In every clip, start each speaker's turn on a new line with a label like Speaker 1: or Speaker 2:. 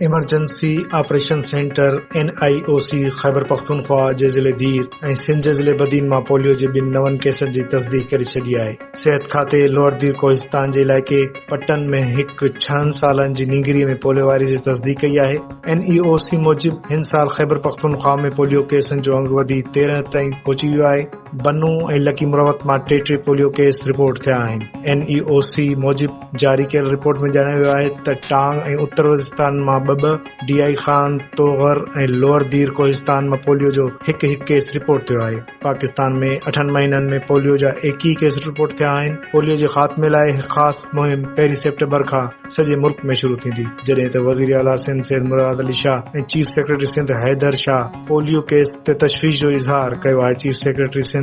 Speaker 1: Emergency operation centre NIOC Khyber Pakhtunkhwa जे ज़िले दीर ऐं सिंध जे ज़िले बदीन मां पोलियो जे ॿिनि नवनि केसनि जी तस्दीक़ करे छॾी आहे। सिहत खाते लोअर दीर कोहिस्तान जे इलाइक़े पटन में हिकु 6 सालनि जी नींगरी में पोलियो वायरस जी तस्दीक़ कई आहे। NIOC मूजिब हिन साल ख़ैबर पख्तूनख्वा में पोलियो केसनि जो अंग वधी 13 ताईं पहुची वियो आहे। बनू ऐं लकी मुरवत मां 3 पोलियो केस रिपोर्ट थिया आहिनि। NIOC मूजिब जारी कयल रिपोर्ट में ॼाणायो वियो आहे त टांग ऐं उत्तर वज़ीरिस्तान मां 2 DI खान तोगर ऐं लोअर दीर कोहिस्तान मां पोलियो जो हिकु केस रिपोर्ट थियो आहे। पाकिस्तान में 8 महीननि में पोलियो जा 21 केस रिपोर्ट थिया आहिनि। पोलियो जे ख़ात्मे लाइ हिकु ख़ासि मुहिम 1 सेप्टेम्बर खां सॼे मुल्क में शुरू थींदी, जॾहिं त वज़ीर आला सिंध सैयद मुराद अली शाह ऐं chief secretary Sindh Haider Shah polio case ते तशवीश जो इज़हार कयो आहे। चीफ सेक्रेटरी सिंध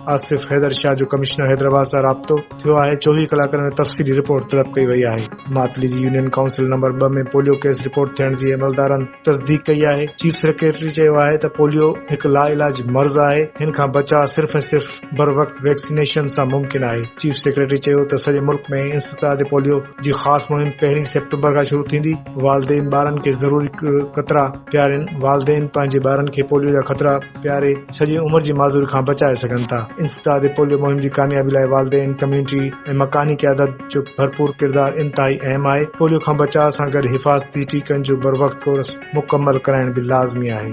Speaker 1: आसिफ हैदर शाह जो कमिश्नर हैदराबाद सां राब्तो थियो आहे। 24 कलाकनि में तफ़सीली रिपोर्ट तलब कई वई आहे। मातली जी यूनियन काउंसिल नंबर 2 में पोलियो केस रिपोर्ट थियण जी अमलदारनि तस्दीक़ कई आहे। चीफ सेक्रेटरी चयो आहे त पोलियो हिकु लाइलाज मर्ज़ आहे। हिन खां बचाव सिर्फ़ ऐं सिर्फ़ बर वक़्त वैक्सीनेशन सां मुमकिन आहे। चीफ सेक्रेटरी चयो त सॼे मुल्क में इंसदाद पोलियो जी ख़ासि मुहिम 1 सेप्टेम्बर खां शुरू थींदी। वालदेन ॿारनि खे ज़रूरी क़तरा पियारनि। वालदेन पंहिंजे ॿारनि खे पोलियो जा ख़तरा पियारे सॼी उमिरि जी माज़ूरी खां बचाए सघनि था। इंसदाद पोलियो मुहिम जी कामयाबी लाइ वालदेन, कम्यूनिटी ऐं मकानी क़यादत जो भरपूर किरदार इंतहाई अहम आहे। पोलियो खां बचाव सां गॾु हिफ़ाज़ती टीकनि जो बर वक़्त कोर्स मुकमल कराइण बि लाज़मी आहे।